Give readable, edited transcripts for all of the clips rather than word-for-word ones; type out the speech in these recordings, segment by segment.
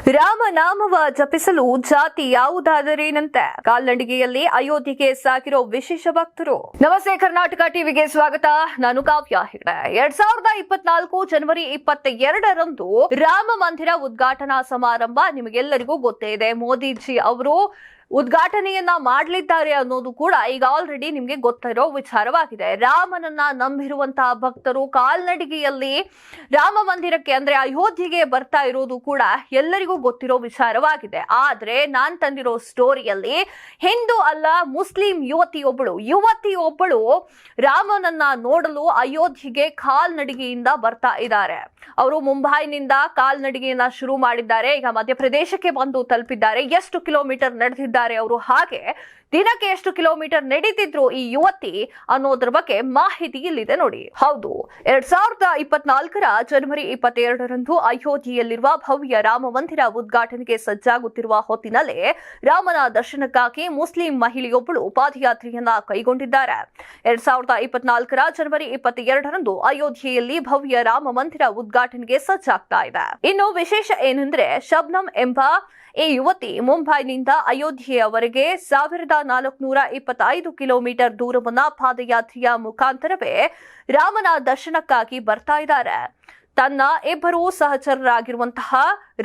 ರಾಮನಾಮವ ಜಪಿಸಲು ಜಾತಿ ಯಾವುದಾದರೇನಂತೆ ಕಾಲ್ನಡಿಗೆಯಲ್ಲಿ ಅಯೋಧ್ಯೆಗೆ ಸಾಗಿರೋ ವಿಶೇಷ ಭಕ್ತರು. ನಮಸ್ತೆ, ಕರ್ನಾಟಕ ಟಿವಿಗೆ ಸ್ವಾಗತ. ನಾನು ಕಾವ್ಯ ಹೆಗಡೆ. 2024 ಜನವರಿ 22ರಂದು ರಾಮ ಮಂದಿರ ಉದ್ಘಾಟನಾ ಸಮಾರಂಭ ನಿಮಗೆಲ್ಲರಿಗೂ ಗೊತ್ತೇ ಇದೆ. ಮೋದಿಜಿ ಅವರು ಉದ್ಘಾಟನೆಯನ್ನ ಮಾಡಲಿದ್ದಾರೆ ಅನ್ನೋದು ಕೂಡ ಈಗ ಆಲ್ರೆಡಿ ನಿಮ್ಗೆ ಗೊತ್ತಿರೋ ವಿಚಾರವಾಗಿದೆ. ರಾಮನನ್ನ ನಂಬಿರುವಂತಹ ಭಕ್ತರು ಕಾಲ್ನಡಿಗೆಯಲ್ಲಿ ರಾಮ ಮಂದಿರಕ್ಕೆ ಅಂದ್ರೆ ಅಯೋಧ್ಯೆಗೆ ಬರ್ತಾ ಇರೋದು ಕೂಡ ಎಲ್ಲರಿಗೂ ಗೊತ್ತಿರೋ ವಿಚಾರವಾಗಿದೆ. ಆದ್ರೆ ನಾನ್ ತಂದಿರೋ ಸ್ಟೋರಿಯಲ್ಲಿ ಹಿಂದೂ ಅಲ್ಲ, ಮುಸ್ಲಿಂ ಯುವತಿಯೊಬ್ಬಳು ರಾಮನನ್ನ ನೋಡಲು ಅಯೋಧ್ಯೆಗೆ ಕಾಲ್ನಡಿಗೆಯಿಂದ ಬರ್ತಾ ಇದ್ದಾರೆ. ಅವರು ಮುಂಬೈನಿಂದ ಕಾಲ್ನಡಿಗೆಯನ್ನ ಶುರು ಮಾಡಿದ್ದಾರೆ. ಈಗ ಮಧ್ಯಪ್ರದೇಶಕ್ಕೆ ಬಂದು ತಲುಪಿದ್ದಾರೆ. ಎಷ್ಟು ಕಿಲೋಮೀಟರ್ ನಡೆದಿದ್ದಾರೆ ಅವರು, ಹಾಗೆ ದಿನಕ್ಕೆ ಎಷ್ಟು ಕಿಲೋಮೀಟರ್ ನಡೀತಿದ್ರು ಈ ಯುವತಿ ಅನ್ನೋದ್ರ ಬಗ್ಗೆ ಮಾಹಿತಿ ಇಲ್ಲಿದೆ ನೋಡಿ. ಹೌದು, 2024 ಜನವರಿ 22ರಂದು ಅಯೋಧ್ಯೆಯಲ್ಲಿರುವ ಭವ್ಯ ರಾಮ ಮಂದಿರ ಉದ್ಘಾಟನೆಗೆ ಸಜ್ಜಾಗುತ್ತಿರುವ ಹೊತ್ತಿನಲ್ಲೇ ರಾಮನ ದರ್ಶನಕ್ಕಾಗಿ ಮುಸ್ಲಿಂ ಮಹಿಳೆಯೊಬ್ಬಳು ಪಾದಯಾತ್ರೆಯನ್ನ ಕೈಗೊಂಡಿದ್ದಾರೆ. 2024 ಜನವರಿ 22ರಂದು ಅಯೋಧ್ಯೆಯಲ್ಲಿ ಭವ್ಯ ರಾಮ ಮಂದಿರ ಉದ್ಘಾಟನೆಗೆ ಸಜ್ಜಾಗ್ತಾ ಇದೆ. ಇನ್ನು ವಿಶೇಷ ಏನಂದ್ರೆ, ಶಬ್ನಂ ಎಂಬ ಈ ಯುವತಿ ಮುಂಬೈನಿಂದ ಅಯೋಧ್ಯೆಯವರೆಗೆ 1425 ಕಿಲೋಮೀಟರ್ ದೂರವನ್ನ ಪಾದಯಾತ್ರೆಯ ಮುಖಾಂತರವೇ ರಾಮನ ದರ್ಶನಕ್ಕಾಗಿ ಬರ್ತಾ ಇದ್ದಾರೆ. ತನ್ನ ಇಬ್ಬರು ಸಹಚರರಾಗಿರುವಂತಹ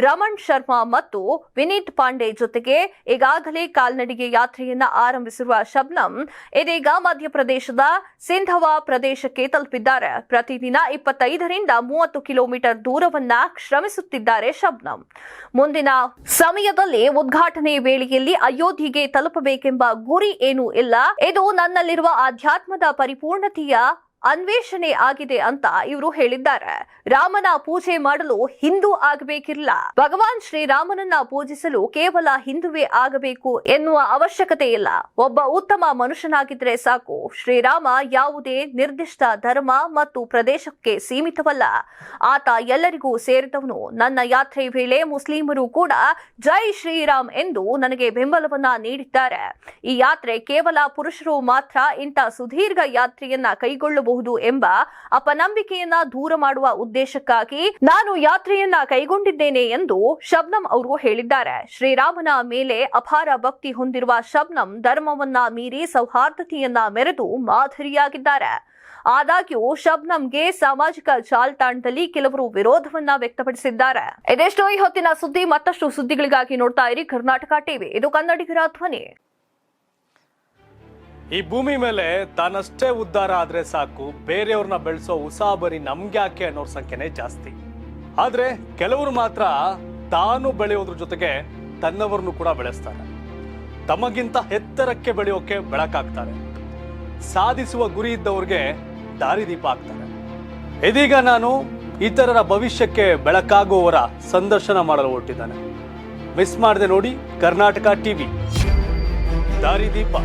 ರಮಣ್ ಶರ್ಮಾ ಮತ್ತು ವಿನೀತ್ ಪಾಂಡೆ ಜೊತೆಗೆ ಈಗಾಗಲೇ ಕಾಲ್ನಡಿಗೆ ಯಾತ್ರೆಯನ್ನ ಆರಂಭಿಸಿರುವ ಶಬ್ನಂ ಇದೀಗ ಮಧ್ಯಪ್ರದೇಶದ ಸಿಂಧವಾ ಪ್ರದೇಶಕ್ಕೆ ತಲುಪಿದ್ದಾರೆ. ಪ್ರತಿದಿನ 25ರಿಂದ 30 ಕಿಲೋಮೀಟರ್ ದೂರವನ್ನ ಶ್ರಮಿಸುತ್ತಿದ್ದಾರೆ ಶಬ್ನಂ. ಮುಂದಿನ ಸಮಯದಲ್ಲಿ ಉದ್ಘಾಟನೆ ವೇಳೆಯಲ್ಲಿ ಅಯೋಧ್ಯೆಗೆ ತಲುಪಬೇಕೆಂಬ ಗುರಿ ಏನೂ ಇಲ್ಲ. ಇದು ನನ್ನಲ್ಲಿರುವ ಆಧ್ಯಾತ್ಮದ ಪರಿಪೂರ್ಣತೆಯ ಅನ್ವೇಷಣೆ ಆಗಿದೆ ಅಂತ ಇವರು ಹೇಳಿದ್ದಾರೆ. ರಾಮನ ಪೂಜೆ ಮಾಡಲು ಹಿಂದೂ ಆಗಬೇಕಿಲ್ಲ. ಭಗವಾನ್ ಶ್ರೀರಾಮನನ್ನ ಪೂಜಿಸಲು ಕೇವಲ ಹಿಂದುವೇ ಆಗಬೇಕು ಎನ್ನುವ ಅವಶ್ಯಕತೆ ಇಲ್ಲ. ಒಬ್ಬ ಉತ್ತಮ ಮನುಷ್ಯನಾಗಿದ್ರೆ ಸಾಕು. ಶ್ರೀರಾಮ ಯಾವುದೇ ನಿರ್ದಿಷ್ಟ ಧರ್ಮ ಮತ್ತು ಪ್ರದೇಶಕ್ಕೆ ಸೀಮಿತವಲ್ಲ. ಆತ ಎಲ್ಲರಿಗೂ ಸೇರಿದವನು. ನನ್ನ ಯಾತ್ರೆ ವೇಳೆ ಮುಸ್ಲಿಮರು ಕೂಡ ಜೈ ಶ್ರೀರಾಮ್ ಎಂದು ನನಗೆ ಬೆಂಬಲವನ್ನ ನೀಡಿದ್ದಾರೆ. ಈ ಯಾತ್ರೆ ಕೇವಲ ಪುರುಷರು ಮಾತ್ರ ಇಂಥ ಸುದೀರ್ಘ ಯಾತ್ರೆಯನ್ನ ಕೈಗೊಳ್ಳಬಹುದು ಎಂಬ ಅಪನಂಬಿಕೆಯನ್ನ ದೂರ ಮಾಡುವ ಉದ್ದೇಶಕ್ಕಾಗಿ ನಾನು ಯಾತ್ರೆಯನ್ನ ಕೈಗೊಂಡಿದ್ದೇನೆ ಎಂದು ಶಬ್ನಂ ಅವರು ಹೇಳಿದ್ದಾರೆ. ಶ್ರೀರಾಮನ ಮೇಲೆ ಅಪಾರ ಭಕ್ತಿ ಹೊಂದಿರುವ ಶಬ್ನಂ ಧರ್ಮವನ್ನ ಮೀರಿ ಸೌಹಾರ್ದತೆಯನ್ನ ಮೆರೆದು ಮಾದರಿಯಾಗಿದ್ದಾರೆ. ಆದಾಗ್ಯೂ ಶಬ್ನಂಗೆ ಸಾಮಾಜಿಕ ಜಾಲತಾಣದಲ್ಲಿ ಕೆಲವರು ವಿರೋಧವನ್ನ ವ್ಯಕ್ತಪಡಿಸಿದ್ದಾರೆ. ಇದೆಷ್ಟೋ ಈ ಹೊತ್ತಿನ ಸುದ್ದಿ. ಮತ್ತಷ್ಟು ಸುದ್ದಿಗಳಿಗಾಗಿ ನೋಡ್ತಾ ಇರಿ ಕರ್ನಾಟಕ ಟಿವಿ. ಇದು ಕನ್ನಡಿಗರ ಧ್ವನಿ. ಈ ಭೂಮಿ ಮೇಲೆ ತಾನಷ್ಟೇ ಉದ್ಧಾರ ಆದ್ರೆ ಸಾಕು, ಬೇರೆಯವ್ರನ್ನ ಬೆಳೆಸೋ ಉಸಾಬರಿ ನಮ್ಗ್ಯಾಕೆ ಅನ್ನೋರ್ ಸಂಖ್ಯೆನೇ ಜಾಸ್ತಿ. ಆದ್ರೆ ಕೆಲವರು ಮಾತ್ರ ತಾನು ಬೆಳೆಯೋದ್ರ ಜೊತೆಗೆ ತನ್ನವರನ್ನು ಕೂಡ ಬೆಳೆಸ್ತಾರೆ. ತಮಗಿಂತ ಎತ್ತರಕ್ಕೆ ಬೆಳೆಯೋಕೆ ಬೆಳಕಾಗ್ತಾರೆ. ಸಾಧಿಸುವ ಗುರಿ ಇದ್ದವ್ರಿಗೆ ದಾರಿದೀಪ ಆಗ್ತಾರೆ. ಇದೀಗ ನಾನು ಇತರರ ಭವಿಷ್ಯಕ್ಕೆ ಬೆಳಕಾಗುವವರ ಸಂದರ್ಶನ ಮಾಡಲು ಹೊರಟಿದ್ದಾನೆ. ಮಿಸ್ ಮಾಡದೆ ನೋಡಿ ಕರ್ನಾಟಕ ಟಿವಿ ದಾರಿದೀಪ.